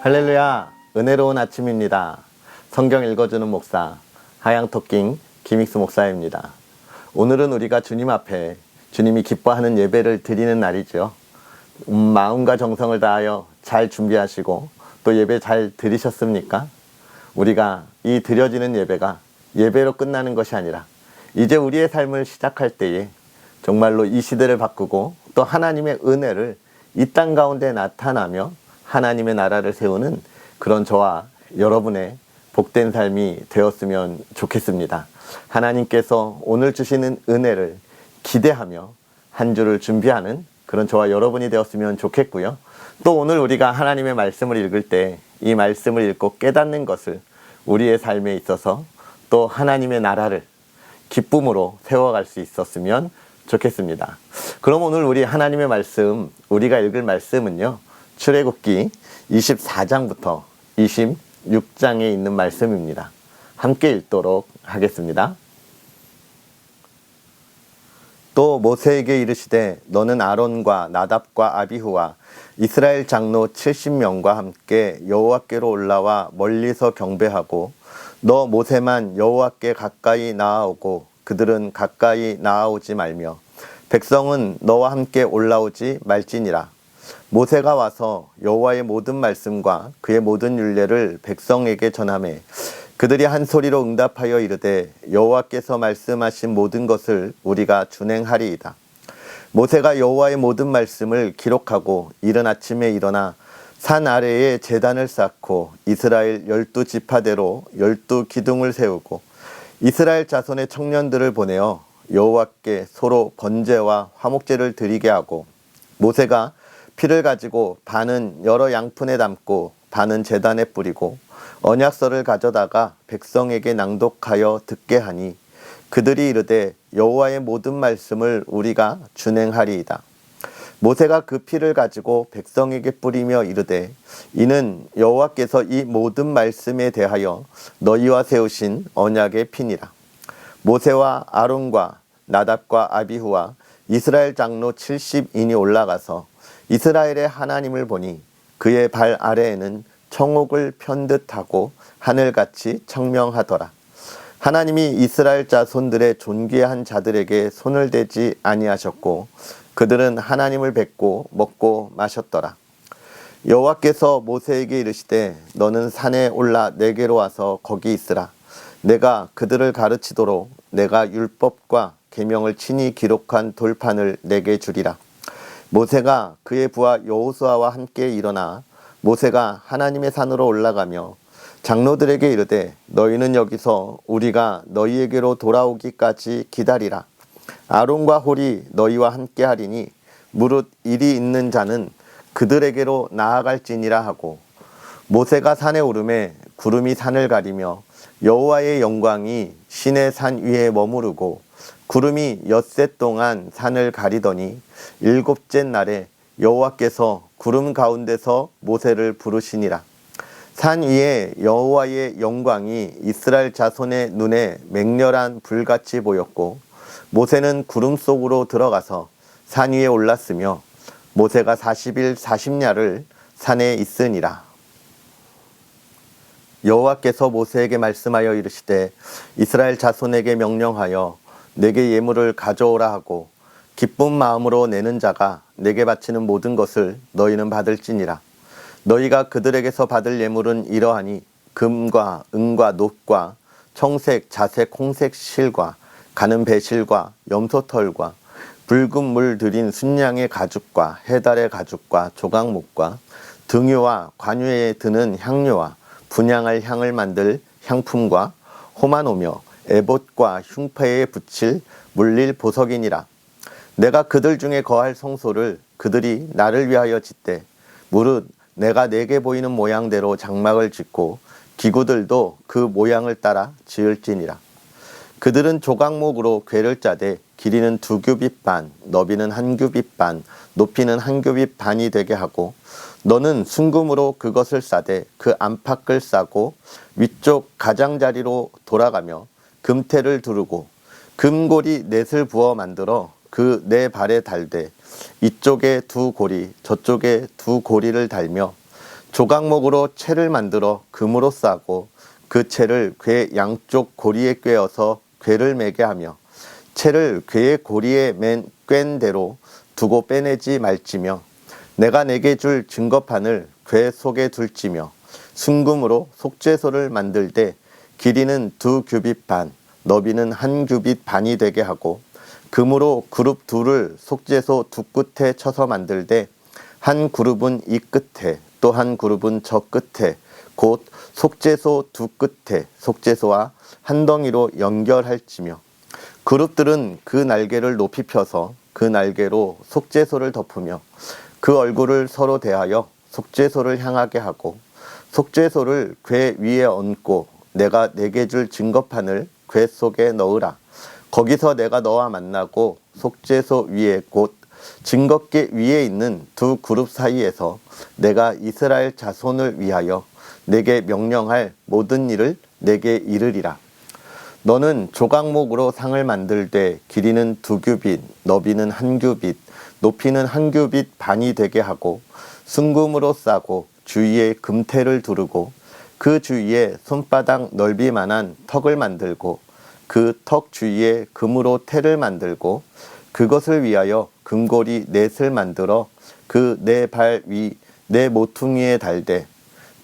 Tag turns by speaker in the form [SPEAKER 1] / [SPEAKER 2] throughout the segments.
[SPEAKER 1] 할렐루야, 은혜로운 아침입니다. 성경 읽어주는 목사 하양토킹 김익수 목사입니다. 오늘은 우리가 주님 앞에 주님이 기뻐하는 예배를 드리는 날이죠. 마음과 정성을 다하여 잘 준비하시고 또 예배 잘 드리셨습니까? 우리가 이 드려지는 예배가 예배로 끝나는 것이 아니라 이제 우리의 삶을 시작할 때에 정말로 이 시대를 바꾸고 또 하나님의 은혜를 이 땅 가운데 나타나며 하나님의 나라를 세우는 그런 저와 여러분의 복된 삶이 되었으면 좋겠습니다. 하나님께서 오늘 주시는 은혜를 기대하며 한 주를 준비하는 그런 저와 여러분이 되었으면 좋겠고요. 또 오늘 우리가 하나님의 말씀을 읽을 때 이 말씀을 읽고 깨닫는 것을 우리의 삶에 있어서 또 하나님의 나라를 기쁨으로 세워갈 수 있었으면 좋겠습니다. 그럼 오늘 우리 하나님의 말씀, 우리가 읽을 말씀은요, 출애굽기 24장부터 26장에 있는 말씀입니다. 함께 읽도록 하겠습니다. 또 모세에게 이르시되 너는 아론과 나답과 아비후와 이스라엘 장로 70명과 함께 여호와께로 올라와 멀리서 경배하고 너 모세만 여호와께 가까이 나아오고 그들은 가까이 나아오지 말며 백성은 너와 함께 올라오지 말지니라. 모세가 와서 여호와의 모든 말씀과 그의 모든 율례를 백성에게 전하매 그들이 한 소리로 응답하여 이르되 여호와께서 말씀하신 모든 것을 우리가 준행하리이다. 모세가 여호와의 모든 말씀을 기록하고 이른 아침에 일어나 산 아래에 제단을 쌓고 이스라엘 12지파대로 12기둥을 세우고 이스라엘 자손의 청년들을 보내어 여호와께 서로 번제와 화목제를 드리게 하고 모세가 피를 가지고 반은 여러 양푼에 담고 반은 제단에 뿌리고 언약서를 가져다가 백성에게 낭독하여 듣게 하니 그들이 이르되 여호와의 모든 말씀을 우리가 준행하리이다. 모세가 그 피를 가지고 백성에게 뿌리며 이르되 이는 여호와께서 이 모든 말씀에 대하여 너희와 세우신 언약의 피니라. 모세와 아론과 나답과 아비후와 이스라엘 장로 70인이 올라가서 이스라엘의 하나님을 보니 그의 발 아래에는 청옥을 편듯하고 하늘같이 청명하더라. 하나님이 이스라엘 자손들의 존귀한 자들에게 손을 대지 아니하셨고 그들은 하나님을 뵙고 먹고 마셨더라. 여호와께서 모세에게 이르시되 너는 산에 올라 내게로 와서 거기 있으라. 내가 그들을 가르치도록 내가 율법과 계명을 친히 기록한 돌판을 내게 주리라. 모세가 그의 부하 여호수아와 함께 일어나 모세가 하나님의 산으로 올라가며 장로들에게 이르되 너희는 여기서 우리가 너희에게로 돌아오기까지 기다리라. 아론과 홀이 너희와 함께 하리니 무릇 일이 있는 자는 그들에게로 나아갈지니라 하고 모세가 산에 오르매 구름이 산을 가리며 여호와의 영광이 시내 산 위에 머무르고 구름이 엿새 동안 산을 가리더니 일곱째 날에 여호와께서 구름 가운데서 모세를 부르시니라. 산 위에 여호와의 영광이 이스라엘 자손의 눈에 맹렬한 불같이 보였고 모세는 구름 속으로 들어가서 산 위에 올랐으며 모세가 40일 40야를 산에 있으니라. 여호와께서 모세에게 말씀하여 이르시되 이스라엘 자손에게 명령하여 내게 예물을 가져오라 하고 기쁜 마음으로 내는 자가 내게 바치는 모든 것을 너희는 받을지니라. 너희가 그들에게서 받을 예물은 이러하니 금과 은과 놋과 청색, 자색, 홍색 실과 가는 배실과 염소털과 붉은 물 들인 순양의 가죽과 해달의 가죽과 조각목과 등유와 관유에 드는 향료와 분향할 향을 만들 향품과 호마노며 에봇과 흉패에 붙일 물릴 보석이니라. 내가 그들 중에 거할 성소를 그들이 나를 위하여 짓되 무릇 내가 내게 보이는 모양대로 장막을 짓고 기구들도 그 모양을 따라 지을지니라. 그들은 조각목으로 궤를 짜되 길이는 2규빗 반, 너비는 1규빗 반, 높이는 1규빗 반이 되게 하고 너는 순금으로 그것을 싸되 그 안팎을 싸고 위쪽 가장자리로 돌아가며 금태를 두르고 금고리 넷을 부어 만들어 그 네 발에 달되 이쪽에 2고리 저쪽에 2고리를 달며 조각목으로 채를 만들어 금으로 싸고 그 채를 궤 양쪽 고리에 꿰어서 궤를 매게 하며 채를 궤의 고리에 꿰인 대로 두고 빼내지 말지며 내가 내게 줄 증거판을 궤 속에 둘지며 순금으로 속죄소를 만들되 길이는 2규빗 반, 너비는 1규빗 반이 되게 하고 금으로 그룹 둘을 속죄소 두 끝에 쳐서 만들되 한 그룹은 이 끝에 또 한 그룹은 저 끝에 곧 속죄소 두 끝에 속죄소와 한 덩이로 연결할지며 그룹들은 그 날개를 높이 펴서 그 날개로 속죄소를 덮으며 그 얼굴을 서로 대하여 속죄소를 향하게 하고 속죄소를 궤 위에 얹고 내가 내게 줄 증거판을 궤 속에 넣으라. 거기서 내가 너와 만나고 속죄소 위에 곧 증거궤 위에 있는 두 그룹 사이에서 내가 이스라엘 자손을 위하여 내게 명령할 모든 일을 내게 이르리라. 너는 조각목으로 상을 만들되 길이는 2규빗, 너비는 1규빗, 높이는 1규빗 반이 되게 하고 순금으로 싸고 주위에 금테를 두르고 그 주위에 손바닥 넓이만한 턱을 만들고 그 턱 주위에 금으로 테를 만들고 그것을 위하여 금고리 넷을 만들어 그 네 발 위 네 모퉁이에 달되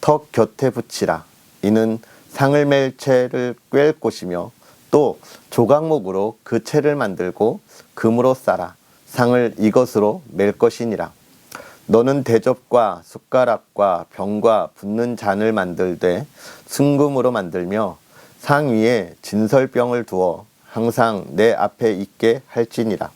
[SPEAKER 1] 턱 곁에 붙이라. 이는 상을 맬 채를 꿰을 곳이며 또 조각목으로 그 채를 만들고 금으로 싸라. 상을 이것으로 맬 것이니라. 너는 대접과 숟가락과 병과 붓는 잔을 만들되 순금으로 만들며 상 위에 진설병을 두어 항상 내 앞에 있게 할지니라.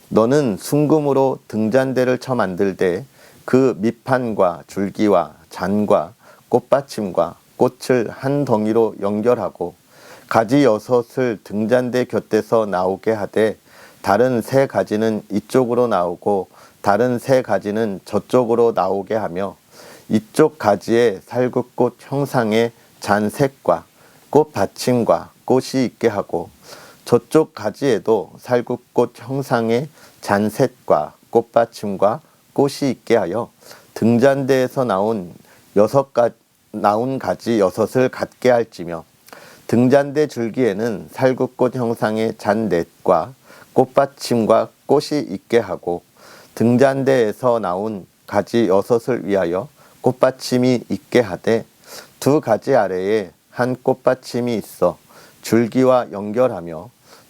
[SPEAKER 1] 너는 순금으로 등잔대를 쳐 만들되 그 밑판과 줄기와 잔과 꽃받침과 꽃을 한 덩이로 연결하고 가지 6을 등잔대 곁에서 나오게 하되 다른 3가지는 이쪽으로 나오고 다른 3가지는 저쪽으로 나오게 하며 이쪽 가지에 살구꽃 형상의 잔색과 꽃 받침과 꽃이 있게 하고 저쪽 가지에도 살구꽃 형상의 잔색과 꽃 받침과 꽃이 있게 하여 등잔대에서 나온 가지 6을 갖게 할지며 등잔대 줄기에는 살구꽃 형상의 잔넷과 꽃받침과 꽃이 있게 하고 등잔대에서 나온 가지 6을 위하여 꽃받침이 있게 하되 2가지 아래에 한 꽃받침이 있어 줄기와 연결하며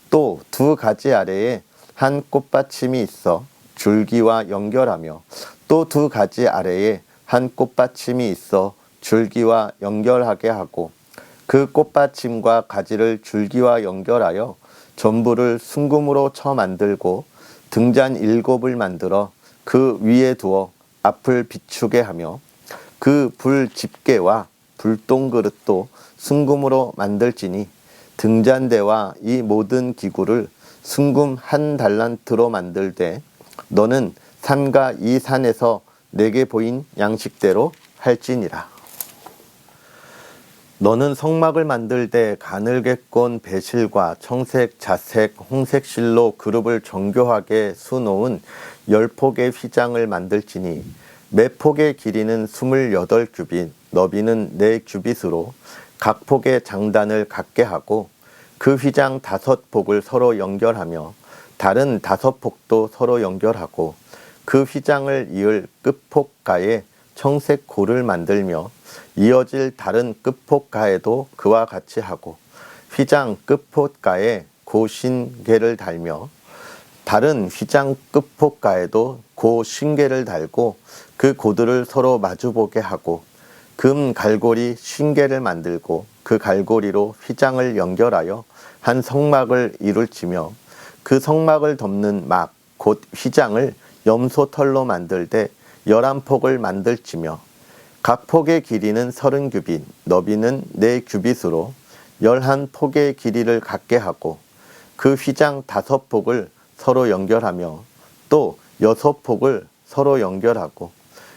[SPEAKER 1] 또 2가지 아래에 한 꽃받침이 있어 줄기와 연결하며 또 2가지 아래에 한 꽃받침이 있어 줄기와 연결하게 하고 그 꽃받침과 가지를 줄기와 연결하여 전부를 순금으로 쳐 만들고 등잔 7을 만들어 그 위에 두어 앞을 비추게 하며 그 불 집게와 불똥 그릇도 순금으로 만들지니 등잔대와 이 모든 기구를 순금 1달란트로 만들되 너는 산과 이 산에서 내게 보인 양식대로 할지니라. 너는 성막을 만들되 가늘게 꼰 배실과 청색, 자색, 홍색 실로 그룹을 정교하게 수놓은 10폭의 휘장을 만들지니 매 폭의 길이는 28규빗, 너비는 4규빗으로 각 폭의 장단을 같게 하고 그 휘장 5폭을 서로 연결하며 다른 5폭도 서로 연결하고 그 휘장을 이을 끝폭가에 청색 고를 만들며 이어질 다른 끝폭가에도 그와 같이 하고 휘장 끝폭가에 고신계를 달며 다른 휘장 끝폭가에도 고신계를 달고 그 고들을 서로 마주보게 하고 금 갈고리 신계를 만들고 그 갈고리로 휘장을 연결하여 한 성막을 이룰지며 그 성막을 덮는 막 곧 휘장을 염소털로 만들되 11폭을 만들지며 각 폭의 길이는 30규빗, 너비는 4규빗으로 11폭의 길이를 갖게 하고 그 휘장 5폭을 서로 연결하며 또 6폭을 서로 연결하고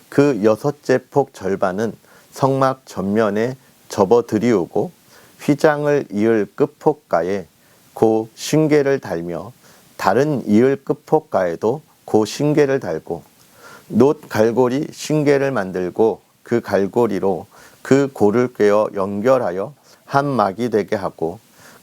[SPEAKER 1] 그 6째 폭 절반은 성막 전면에 접어 들이우고 휘장을 이을 끝폭가에 고 신계를 달며 다른 이을 끝폭가에도 고 신계를 달고 놋 갈고리 신계를 만들고 그 갈고리로 그 골을 꿰어 연결하여 한 막이 되게 하고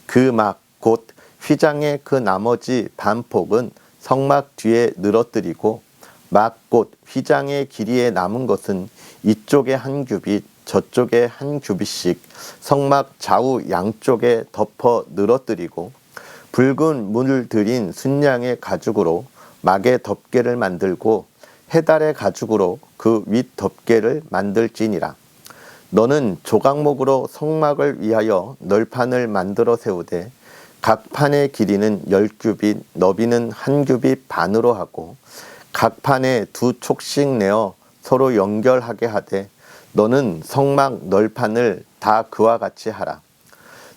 [SPEAKER 1] 그 막 곧 휘장의 그 나머지 반폭은 성막 뒤에 늘어뜨리고 막 곧 휘장의 길이에 남은 것은 이쪽에 한 규빗 저쪽에 한 규빗씩 성막 좌우 양쪽에 덮어 늘어뜨리고 붉은 물을 들인 순양의 가죽으로 막의 덮개를 만들고 해달의 가죽으로 그 윗 덮개를 만들지니라. 너는 조각목으로 성막을 위하여 널판을 만들어 세우되 각 판의 길이는 10규빗 너비는 한 규빗 반으로 하고 각 판에 2촉씩 내어 서로 연결하게 하되 너는 성막 널판을 다 그와 같이 하라.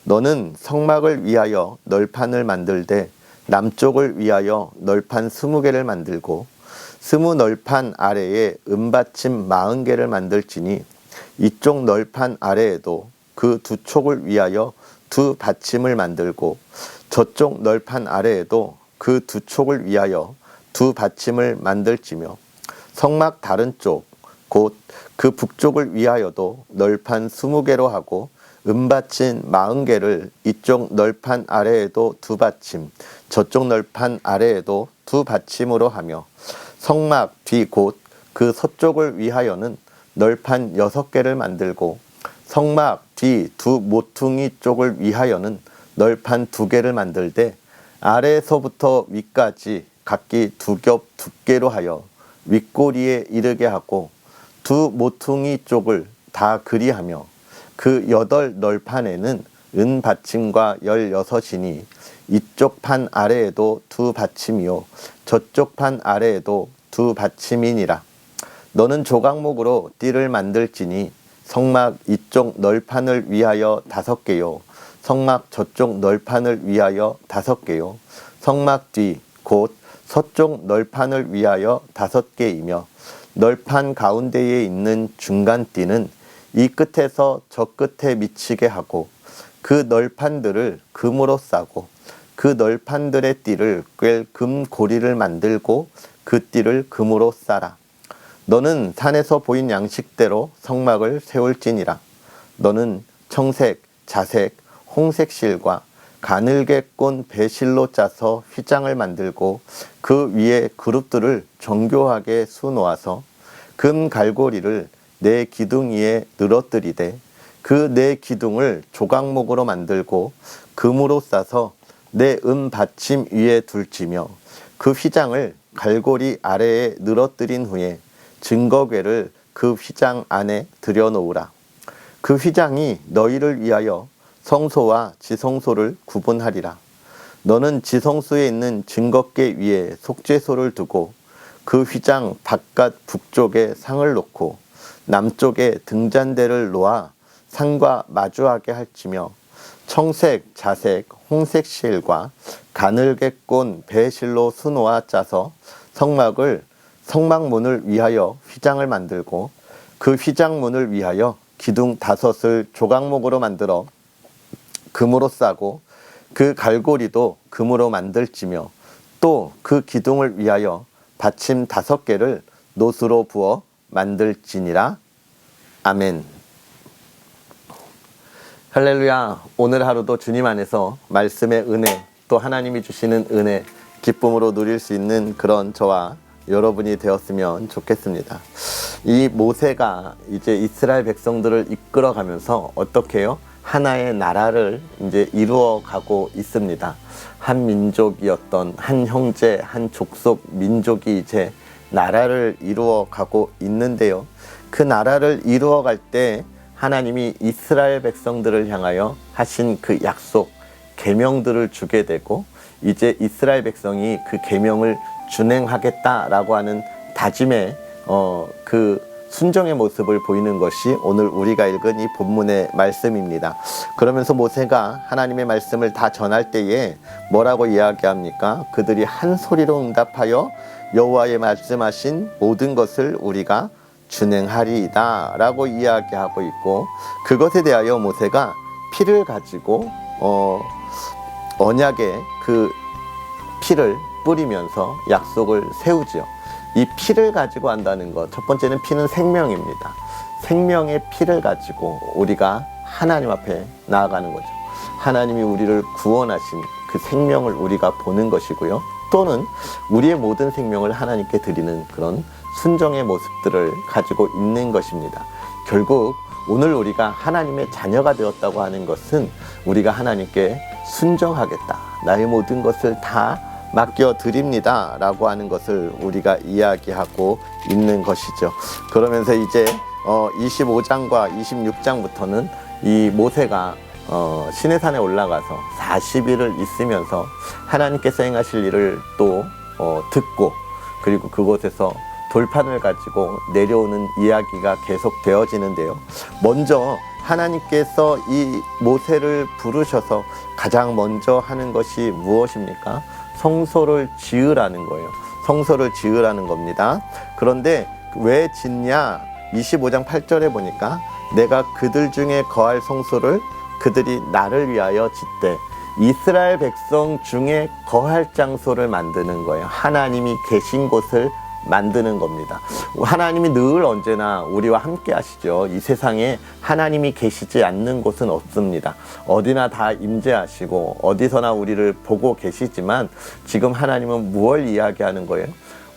[SPEAKER 1] 너는 성막을 위하여 널판을 만들되 남쪽을 위하여 널판 20개를 만들고 20 널판 아래에 은받침 40개를 만들지니 이쪽 널판 아래에도 그 2촉을 위하여 2 받침을 만들고 저쪽 널판 아래에도 그 2촉을 위하여 2 받침을 만들지며 성막 다른 쪽 곧 그 북쪽을 위하여도 널판 20개로 하고 은받침 40개를 이쪽 널판 아래에도 2 받침 저쪽 널판 아래에도 2 받침으로 하며 성막 뒤 곧 그 서쪽을 위하여는 널판 6개를 만들고 성막 뒤 2 모퉁이 쪽을 위하여는 널판 2개를 만들되 아래에서부터 위까지 각기 2겹 두께로 하여 윗꼬리에 이르게 하고 2 모퉁이 쪽을 다 그리하며 그 8 널판에는 은 받침과 16이니 이쪽 판 아래에도 2 받침이요 저쪽 판 아래에도 2 받침이니라. 너는 조각목으로 띠를 만들지니 성막 이쪽 널판을 위하여 5개요 성막 저쪽 널판을 위하여 5개요 성막 뒤 곧 서쪽 널판을 위하여 5개이며 널판 가운데에 있는 중간 띠는 이 끝에서 저 끝에 미치게 하고 그 널판들을 금으로 싸고 그 널판들의 띠를 꿰 금 고리를 만들고 그 띠를 금으로 싸라. 너는 산에서 보인 양식대로 성막을 세울지니라. 너는 청색, 자색, 홍색 실과 가늘게 꼰 배실로 짜서 휘장을 만들고 그 위에 그룹들을 정교하게 수놓아서 금 갈고리를 네 기둥 위에 늘어뜨리되 그 네 기둥을 조각목으로 만들고 금으로 싸서 네 받침 위에 둘지며 그 휘장을 갈고리 아래에 늘어뜨린 후에 증거궤를 그 휘장 안에 들여놓으라. 그 휘장이 너희를 위하여 성소와 지성소를 구분하리라. 너는 지성소에 있는 증거궤 위에 속죄소를 두고 그 휘장 바깥 북쪽에 상을 놓고 남쪽에 등잔대를 놓아 상과 마주하게 할지며 청색, 자색, 홍색 실과 가늘게 꼰 배실로 수놓아 짜서 성막문을 위하여 휘장을 만들고 그 휘장문을 위하여 기둥 5을 조각목으로 만들어 금으로 싸고 그 갈고리도 금으로 만들지며 또 그 기둥을 위하여 받침 5개를 노수로 부어 만들지니라. 아멘. 할렐루야. 오늘 하루도 주님 안에서 말씀의 은혜 또 하나님이 주시는 은혜 기쁨으로 누릴 수 있는 그런 저와 여러분이 되었으면 좋겠습니다. 이 모세가 이제 이스라엘 백성들을 이끌어가면서 어떻게 해요? 하나의 나라를 이제 이루어 가고 있습니다. 한 민족이었던 한 형제, 한 족속 민족이 이제 나라를 이루어 가고 있는데요. 그 나라를 이루어 갈 때 하나님이 이스라엘 백성들을 향하여 하신 그 약속, 계명들을 주게 되고 이제 이스라엘 백성이 그 계명을 준행하겠다라고 하는 다짐의 그 순종의 모습을 보이는 것이 오늘 우리가 읽은 이 본문의 말씀입니다. 그러면서 모세가 하나님의 말씀을 다 전할 때에 뭐라고 이야기합니까? 그들이 한 소리로 응답하여 여호와의 말씀하신 모든 것을 우리가 준행하리이다 라고 이야기하고 있고, 그것에 대하여 모세가 피를 가지고 언약의 그 피를 뿌리면서 약속을 세우지요. 이 피를 가지고 한다는 것, 첫 번째는 피는 생명입니다. 생명의 피를 가지고 우리가 하나님 앞에 나아가는 거죠. 하나님이 우리를 구원하신 그 생명을 우리가 보는 것이고요. 또는 우리의 모든 생명을 하나님께 드리는 그런 순종의 모습들을 가지고 있는 것입니다. 결국 오늘 우리가 하나님의 자녀가 되었다고 하는 것은 우리가 하나님께 순종하겠다. 나의 모든 것을 다 맡겨드립니다. 라고 하는 것을 우리가 이야기하고 있는 것이죠. 그러면서 이제 25장과 26장부터는 이 모세가 시내산에 올라가서 40일을 있으면서 하나님께서 행하실 일을 또 듣고 그리고 그곳에서 돌판을 가지고 내려오는 이야기가 계속 되어지는데요. 먼저 하나님께서 이 모세를 부르셔서 가장 먼저 하는 것이 무엇입니까? 성소를 지으라는 거예요. 성소를 지으라는 겁니다. 그런데 왜 짓냐? 25장 8절에 보니까 내가 그들 중에 거할 성소를 그들이 나를 위하여 짓되 이스라엘 백성 중에 거할 장소를 만드는 거예요. 하나님이 계신 곳을 만드는 겁니다. 하나님이 늘 언제나 우리와 함께 하시죠. 이 세상에 하나님이 계시지 않는 곳은 없습니다. 어디나 다 임재하시고 어디서나 우리를 보고 계시지만 지금 하나님은 무엇을 이야기하는 거예요?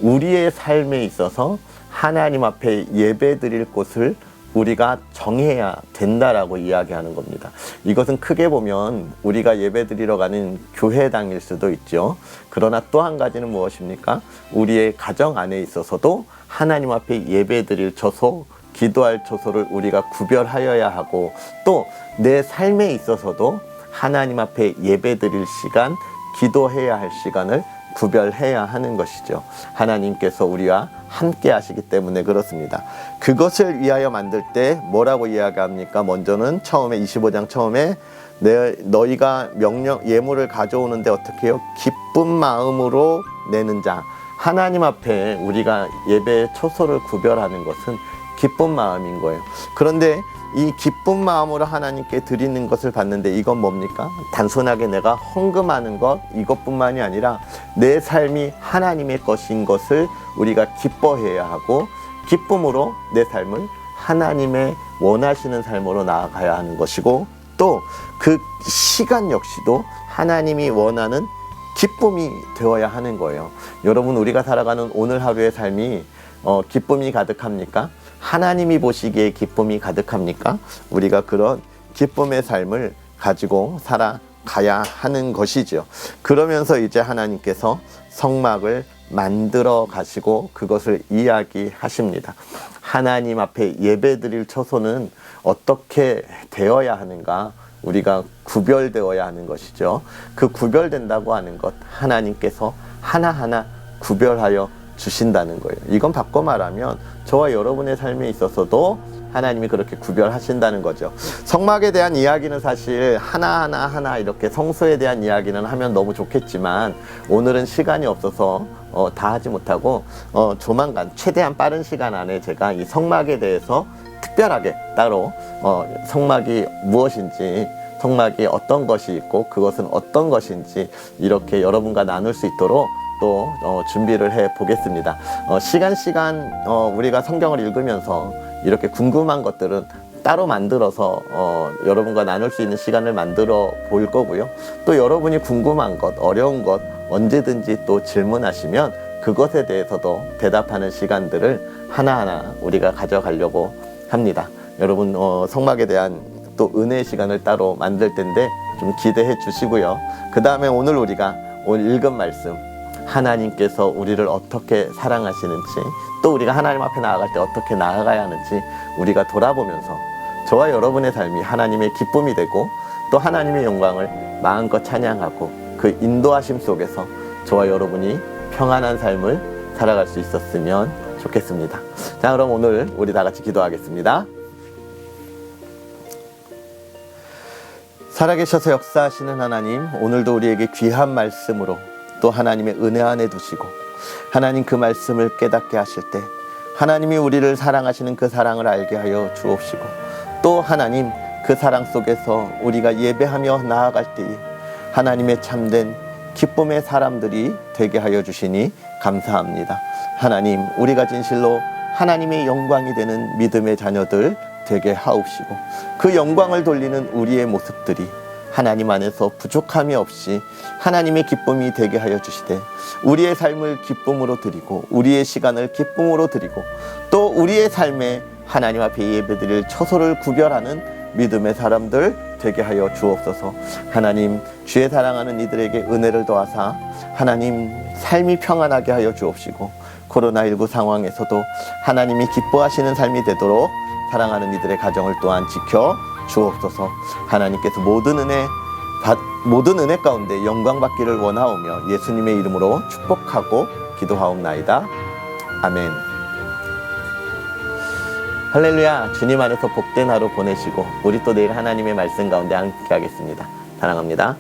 [SPEAKER 1] 우리의 삶에 있어서 하나님 앞에 예배드릴 곳을 우리가 정해야 된다라고 이야기하는 겁니다. 이것은 크게 보면 우리가 예배드리러 가는 교회당일 수도 있죠. 그러나 또 한 가지는 무엇입니까? 우리의 가정 안에 있어서도 하나님 앞에 예배드릴 처소, 기도할 처소를 우리가 구별하여야 하고 또 내 삶에 있어서도 하나님 앞에 예배드릴 시간, 기도해야 할 시간을 구별해야 하는 것이죠. 하나님께서 우리와 함께 하시기 때문에 그렇습니다. 그것을 위하여 만들 때 뭐라고 이야기합니까? 먼저는 처음에 25장 처음에 너희가 예물을 가져오는데 어떻게 해요? 기쁜 마음으로 내는 자. 하나님 앞에 우리가 예배 초소를 구별하는 것은 기쁜 마음인 거예요. 그런데 이 기쁜 마음으로 하나님께 드리는 것을 봤는데 이건 뭡니까? 단순하게 내가 헌금하는 것 이것뿐만이 아니라 내 삶이 하나님의 것인 것을 우리가 기뻐해야 하고 기쁨으로 내 삶을 하나님의 원하시는 삶으로 나아가야 하는 것이고 또 그 시간 역시도 하나님이 원하는 기쁨이 되어야 하는 거예요. 여러분 우리가 살아가는 오늘 하루의 삶이 기쁨이 가득합니까? 하나님이 보시기에 기쁨이 가득합니까? 우리가 그런 기쁨의 삶을 가지고 살아가야 하는 것이죠. 그러면서 이제 하나님께서 성막을 만들어 가시고 그것을 이야기하십니다. 하나님 앞에 예배드릴 처소는 어떻게 되어야 하는가? 우리가 구별되어야 하는 것이죠. 그 구별된다고 하는 것 하나님께서 하나하나 구별하여 주신다는 거예요. 이건 바꿔 말하면 저와 여러분의 삶에 있어서도 하나님이 그렇게 구별하신다는 거죠. 성막에 대한 이야기는 사실 하나하나 이렇게 성소에 대한 이야기는 하면 너무 좋겠지만 오늘은 시간이 없어서 다 하지 못하고 조만간 최대한 빠른 시간 안에 제가 이 성막에 대해서 특별하게 따로 성막이 무엇인지 성막이 어떤 것이 있고 그것은 어떤 것인지 이렇게 여러분과 나눌 수 있도록 또 준비를 해 보겠습니다. 시간 우리가 성경을 읽으면서 이렇게 궁금한 것들은 따로 만들어서 여러분과 나눌 수 있는 시간을 만들어 볼 거고요. 또 여러분이 궁금한 것, 어려운 것 언제든지 또 질문하시면 그것에 대해서도 대답하는 시간들을 하나하나 우리가 가져가려고 합니다. 여러분 성막에 대한 또 은혜의 시간을 따로 만들 텐데 좀 기대해 주시고요. 그 다음에 오늘 우리가 오늘 읽은 말씀 하나님께서 우리를 어떻게 사랑하시는지 또 우리가 하나님 앞에 나아갈 때 어떻게 나아가야 하는지 우리가 돌아보면서 저와 여러분의 삶이 하나님의 기쁨이 되고 또 하나님의 영광을 마음껏 찬양하고 그 인도하심 속에서 저와 여러분이 평안한 삶을 살아갈 수 있었으면 좋겠습니다. 자, 그럼 오늘 우리 다 같이 기도하겠습니다. 살아계셔서 역사하시는 하나님, 오늘도 우리에게 귀한 말씀으로 또 하나님의 은혜 안에 두시고 하나님 그 말씀을 깨닫게 하실 때 하나님이 우리를 사랑하시는 그 사랑을 알게 하여 주옵시고 또 하나님 그 사랑 속에서 우리가 예배하며 나아갈 때에 하나님의 참된 기쁨의 사람들이 되게 하여 주시니 감사합니다. 하나님, 우리가 진실로 하나님의 영광이 되는 믿음의 자녀들 되게 하옵시고, 그 영광을 돌리는 우리의 모습들이 하나님 안에서 부족함이 없이 하나님의 기쁨이 되게 하여 주시되, 우리의 삶을 기쁨으로 드리고 우리의 시간을 기쁨으로 드리고 또 우리의 삶에 하나님 앞에 예배드릴 처소를 구별하는 믿음의 사람들 되게 하여 주옵소서. 하나님, 주의 사랑하는 이들에게 은혜를 더하사 하나님 삶이 평안하게 하여 주옵시고, 코로나19 상황에서도 하나님이 기뻐하시는 삶이 되도록 사랑하는 이들의 가정을 또한 지켜 주옵소서. 하나님께서 모든 은혜 가운데 영광 받기를 원하오며 예수님의 이름으로 축복하고 기도하옵나이다. 아멘. 할렐루야. 주님 안에서 복된 하루 보내시고 우리 또 내일 하나님의 말씀 가운데 함께 하겠습니다. 사랑합니다.